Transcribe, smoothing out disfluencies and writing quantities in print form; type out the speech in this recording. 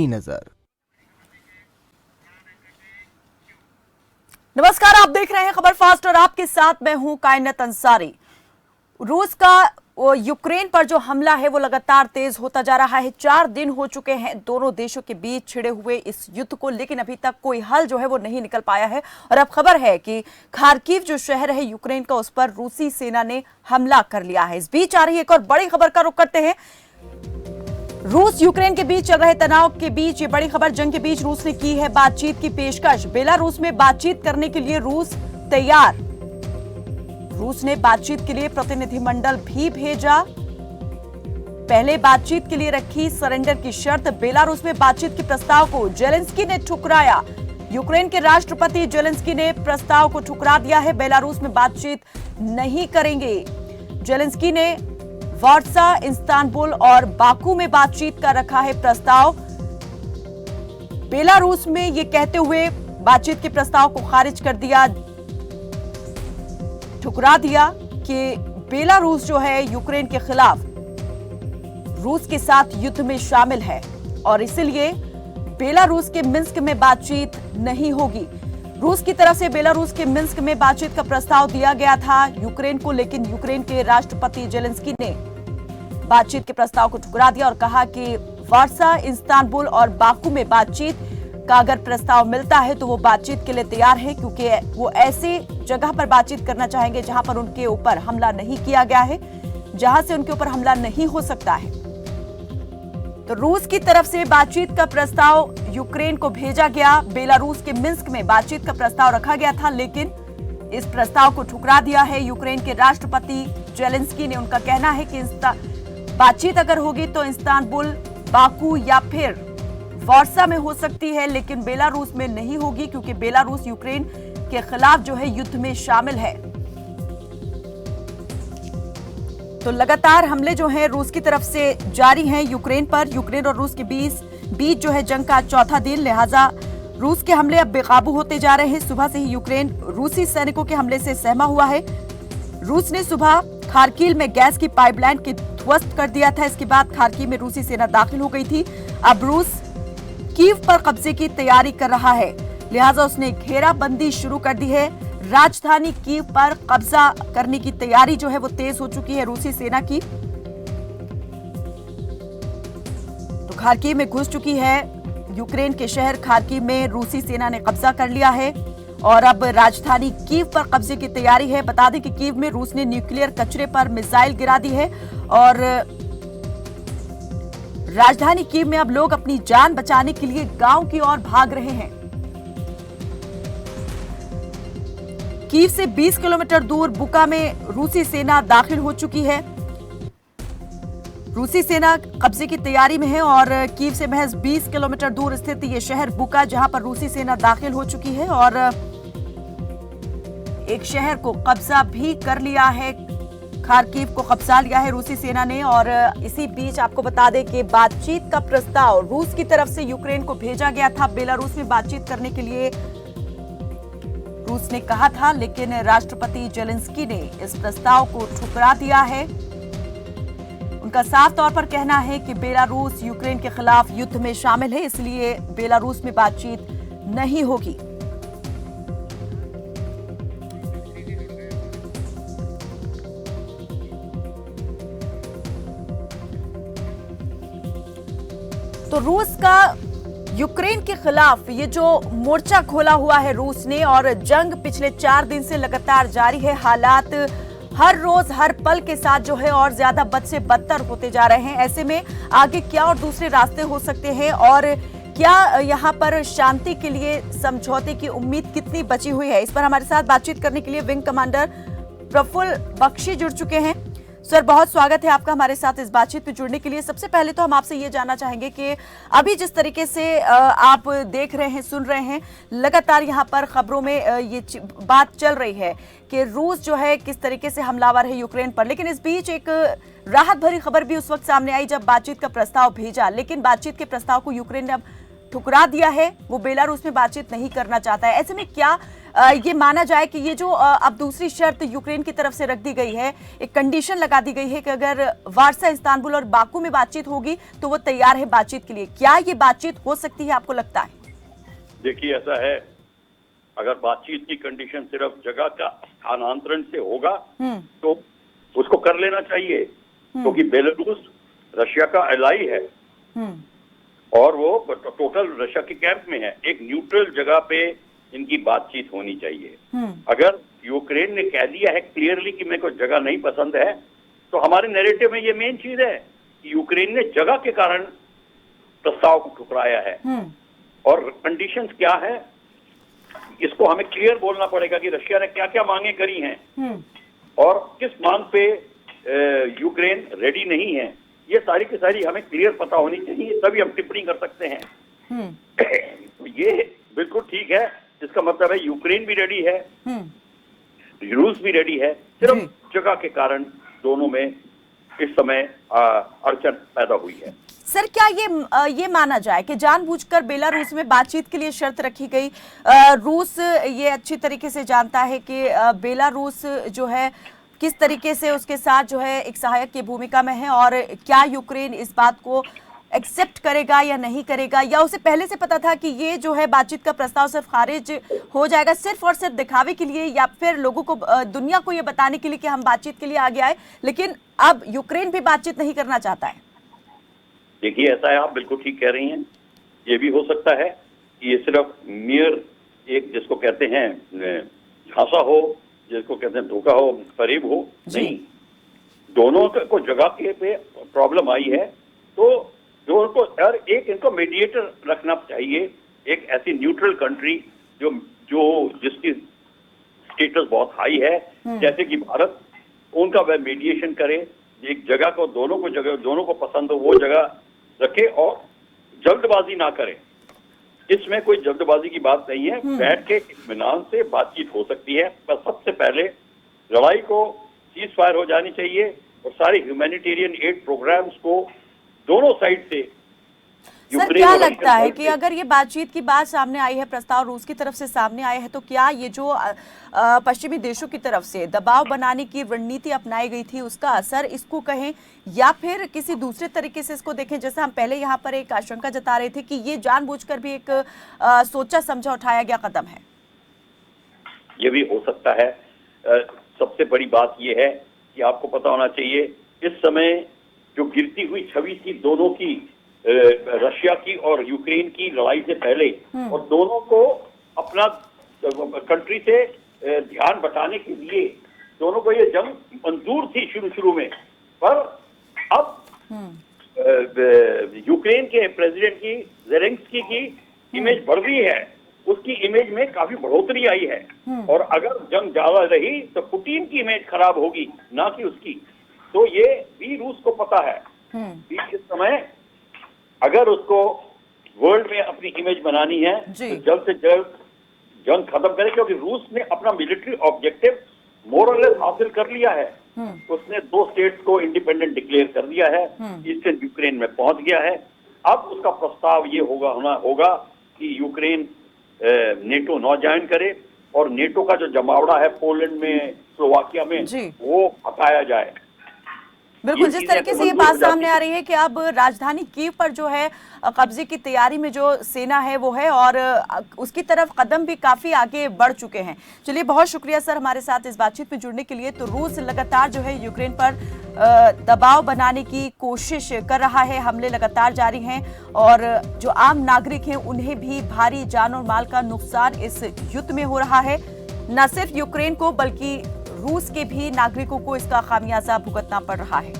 नजर। नमस्कार, आप देख रहे हैं खबर फास्ट और आपके साथ मैं हूं कायनात अंसारी। रूस का यूक्रेन पर जो हमला है वो लगातार तेज होता जा रहा है। 4 दिन हो चुके हैं दोनों देशों के बीच छिड़े हुए इस युद्ध को, लेकिन अभी तक कोई हल जो है वो नहीं निकल पाया है। और अब खबर है कि खार्किव जो शहर है यूक्रेन का, उस पर रूसी सेना ने हमला कर लिया है। इस बीच आ रही एक और बड़ी खबर का रुख करते हैं। रूस यूक्रेन के बीच चल रहे तनाव के बीच ये बड़ी खबर, जंग के बीच रूस ने की है बातचीत की पेशकश। बेलारूस में बातचीत करने के लिए रूस तैयार। रूस ने बातचीत के लिए प्रतिनिधिमंडल भी भेजा। पहले बातचीत के लिए रखी सरेंडर की शर्त। बेलारूस में बातचीत के प्रस्ताव को जेलेंस्की ने ठुकराया। यूक्रेन के राष्ट्रपति जेलेंस्की ने प्रस्ताव को ठुकरा दिया है। बेलारूस में बातचीत नहीं करेंगे। जेलेंस्की ने वार्सा, इस्तांबुल और बाकू में बातचीत का रखा है प्रस्ताव। बेलारूस में ये कहते हुए बातचीत के प्रस्ताव को खारिज कर दिया, ठुकरा दिया कि बेलारूस जो है यूक्रेन के खिलाफ रूस के साथ युद्ध में शामिल है और इसलिए बेलारूस के मिन्स्क में बातचीत नहीं होगी। रूस की तरफ से बेलारूस के मिन्स्क में बातचीत का प्रस्ताव दिया गया था यूक्रेन को, लेकिन यूक्रेन के राष्ट्रपति जेलेंस्की ने बातचीत के प्रस्ताव को ठुकरा दिया और कहा कि वार्सा, इस्तांबुल और बाकू में बातचीत का अगर प्रस्ताव मिलता है तो वो बातचीत के लिए तैयार है, क्योंकि वो ऐसी जगह पर बातचीत करना चाहेंगे जहां पर उनके ऊपर हमला नहीं किया गया है, जहां से उनके ऊपर हमला नहीं हो सकता है। तो रूस की तरफ से बातचीत का प्रस्ताव यूक्रेन को भेजा गया। बेलारूस के मिन्स्क में बातचीत का प्रस्ताव रखा गया था, लेकिन इस प्रस्ताव को ठुकरा दिया है यूक्रेन के राष्ट्रपति जेलेंस्की ने। उनका कहना है कि बातचीत अगर होगी तो इस्तांबुल, बाकू या फिर वार्सा में हो सकती है, लेकिन बेलारूस में नहीं होगी, क्योंकि बेलारूस यूक्रेन के खिलाफ जो है युद्ध में शामिल है। तो लगातार हमले जो हैं रूस की तरफ से जारी हैं यूक्रेन पर। यूक्रेन और रूस के बीच जो है जंग का चौथा दिन, लिहाजा रूस के हमले अब बेकाबू होते जा रहे हैं। सुबह से ही यूक्रेन रूसी सैनिकों के हमले से सहमा हुआ है। रूस ने सुबह खार्किव में गैस की पाइपलाइन को ध्वस्त कर दिया था। इसके बाद खार्किव में रूसी सेना दाखिल हो गई थी। अब रूस कीव पर कब्जे की तैयारी कर रहा है, लिहाजा उसने घेराबंदी शुरू कर दी है। राजधानी कीव पर कब्जा करने की तैयारी जो है वो तेज हो चुकी है रूसी सेना की। तो खार्किव में घुस चुकी है यूक्रेन के शहर खार्किव में रूसी सेना ने कब्जा कर लिया है और अब राजधानी कीव पर कब्जे की तैयारी है। बता दें कि कीव में रूस ने न्यूक्लियर कचरे पर मिसाइल गिरा दी है और राजधानी कीव में अब लोग अपनी जान बचाने के लिए गांव की ओर भाग रहे हैं। कीव से 20 किलोमीटर दूर बुका में रूसी सेना दाखिल हो चुकी है। रूसी सेना कब्जे की तैयारी में है और कीव से महज 20 किलोमीटर दूर स्थित ये शहर बुका, जहां पर रूसी सेना दाखिल हो चुकी है और एक शहर को कब्जा भी कर लिया है। खार्किव को कब्जा लिया है रूसी सेना ने। और इसी बीच आपको बता दें कि बातचीत का प्रस्ताव रूस की तरफ से यूक्रेन को भेजा गया था। बेलारूस में बातचीत करने के लिए रूस ने कहा था, लेकिन राष्ट्रपति जेलेंस्की ने इस प्रस्ताव को ठुकरा दिया है। उनका साफ तौर पर कहना है कि बेलारूस यूक्रेन के खिलाफ युद्ध में शामिल है, इसलिए बेलारूस में बातचीत नहीं होगी। तो रूस का यूक्रेन के खिलाफ ये जो मोर्चा खोला हुआ है रूस ने, और जंग पिछले 4 दिन से लगातार जारी है। हालात हर रोज हर पल के साथ जो है और ज्यादा बद से बदतर होते जा रहे हैं। ऐसे में आगे क्या और दूसरे रास्ते हो सकते हैं और क्या यहाँ पर शांति के लिए समझौते की उम्मीद कितनी बची हुई है, इस पर हमारे साथ बातचीत करने के लिए विंग कमांडर प्रफुल्ल बख्शी जुड़ चुके हैं। सर, बहुत स्वागत है आपका हमारे साथ इस बातचीत में जुड़ने के लिए। सबसे पहले तो हम आपसे ये जानना चाहेंगे कि अभी जिस तरीके से आप देख रहे हैं, सुन रहे हैं, लगातार यहाँ पर खबरों में ये बात चल रही है कि रूस जो है किस तरीके से हमलावर है यूक्रेन पर, लेकिन इस बीच एक राहत भरी खबर भी उस वक्त सामने आई जब बातचीत का प्रस्ताव भेजा, लेकिन बातचीत के प्रस्ताव को यूक्रेन ने अब ठुकरा दिया है, वो बेलारूस में बातचीत नहीं करना चाहता है। ऐसे में क्या ये माना जाए कि ये जो अब दूसरी शर्त यूक्रेन की तरफ से रख दी गई है, एक कंडीशन लगा दी गई है कि अगर वार्सा, इस्तांबुल और बाकू में बातचीत होगी तो वो तैयार है बातचीत के लिए, क्या ये बातचीत हो सकती है, आपको लगता है? देखिए, ऐसा है, अगर बातचीत की कंडीशन सिर्फ जगह का स्थानांतरण से होगा तो उसको कर लेना चाहिए, क्योंकि बेलारूस रशिया का एलाई है और वो टोटल रशिया के कैंप में है। एक न्यूट्रल जगह पे इनकी बातचीत होनी चाहिए। अगर यूक्रेन ने कह दिया है क्लियरली कि मेरे को जगह नहीं पसंद है, तो हमारे नैरेटिव में ये मेन चीज है कि यूक्रेन ने जगह के कारण प्रस्ताव को ठुकराया है। और कंडीशंस क्या है, इसको हमें क्लियर बोलना पड़ेगा कि रशिया ने क्या क्या मांगे करी हैं और किस मांग पे यूक्रेन रेडी नहीं है। ये सारी की सारी हमें क्लियर पता होनी चाहिए, तभी हम टिप्पणी कर सकते हैं। ये बिल्कुल ठीक है, इसका मतलब है यूक्रेन भी रेडी है, रूस भी रेडी है, सिर्फ जगह के कारण दोनों में इस समय अड़चन पैदा हुई है। सर, क्या ये माना जाए कि जानबूझकर बेलारूस में बातचीत के लिए शर्त रखी गई? रूस ये अच्छी तरीके से जानता है कि बेलारूस जो है किस तरीके से उसके साथ जो है एक सहायक की भूमिका में है, और क्या यूक्रेन इस बात को एक्सेप्ट करेगा या नहीं करेगा, या उसे पहले से पता था कि ये जो है बातचीत का प्रस्ताव सिर्फ खारिज हो जाएगा सिर्फ और सिर्फ दिखावे के लिए, या फिर लोगों को, दुनिया को ये बताने के लिए कि हम बातचीत के लिए आगे आए, लेकिन अब यूक्रेन भी बातचीत नहीं करना चाहता है? देखिए, ऐसा है, आप बिल्कुल ठीक कह रही हैं। ये भी हो सकता है कि ये सिर्फ मियर एक, जिसको कहते हैं झांसा हो, जिसको कहते हैं धोखा हो, फरेब हो, नहीं, दोनों को जगह के पे प्रॉब्लम आई है, तो जो उनको एक इनको मीडिएटर रखना चाहिए, एक ऐसी न्यूट्रल कंट्री जो जिसकी स्टेटस बहुत हाई है, जैसे कि भारत, उनका वह मीडिएशन करे, एक जगह को दोनों को पसंद हो वो जगह रखे और जल्दबाजी ना करे। इसमें कोई जल्दबाजी की बात नहीं है, बैठ के इत्मीनान से बातचीत हो सकती है। पर सबसे पहले लड़ाई को सीज फायर हो जानी चाहिए और सारे ह्यूमैनिटेरियन एड प्रोग्राम्स को दोनों साइड से। सर, क्या लगता है कि अगर ये बातचीत की बात सामने आई है, प्रस्ताव रूस की तरफ से सामने आया है, तो क्या ये जो पश्चिमी देशों की तरफ से दबाव बनाने की रणनीति अपनाई गई थी, उसका असर इसको कहें, या फिर किसी दूसरे तरीके से इसको देखें? जैसे हम पहले यहाँ पर एक आशंका जता रहे थे कि ये जानबूझकर भी एक सोचा समझा उठाया गया कदम है। ये भी हो सकता है। सबसे बड़ी बात ये है कि आपको पता होना चाहिए, इस समय जो गिरती हुई छवि थी दोनों की, रशिया की और यूक्रेन की लड़ाई से पहले, और दोनों को अपना कंट्री से ध्यान बटाने के लिए दोनों को ये जंग मंजूर थी शुरू में। पर अब यूक्रेन के प्रेसिडेंट की, ज़ेलेंस्की की इमेज बढ़ रही है, उसकी इमेज में काफी बढ़ोतरी आई है, और अगर जंग ज्यादा रही तो पुतिन की इमेज खराब होगी, ना कि उसकी। तो ये भी रूस को पता है कि इस समय अगर उसको वर्ल्ड में अपनी इमेज बनानी है तो जल्द से जल्द जंग खत्म करे, क्योंकि रूस ने अपना मिलिट्री ऑब्जेक्टिव मोर और लेस हासिल कर लिया है। उसने 2 स्टेट्स को इंडिपेंडेंट डिक्लेयर कर दिया है, ईस्टर्न यूक्रेन में पहुंच गया है। अब उसका प्रस्ताव ये होगा कि यूक्रेन नेटो न ज्वाइन करे और नेटो का जो जमावड़ा है पोलैंड में, स्लोवाकिया में, वो हटाया जाए। बिल्कुल, जिस तरीके से ये बात सामने आ रही है कि अब राजधानी कीव पर जो है कब्जे की तैयारी में जो सेना है वो है, और उसकी तरफ कदम भी काफी आगे बढ़ चुके हैं। चलिए, बहुत शुक्रिया सर हमारे साथ इस बातचीत में जुड़ने के लिए। तो रूस लगातार जो है यूक्रेन पर दबाव बनाने की कोशिश कर रहा है, हमले लगातार जारी हैं, और जो आम नागरिक हैं उन्हें भी भारी जान और माल का नुकसान इस युद्ध में हो रहा है। न सिर्फ यूक्रेन को बल्कि रूस के भी नागरिकों को इसका खामियाजा भुगतना पड़ रहा है।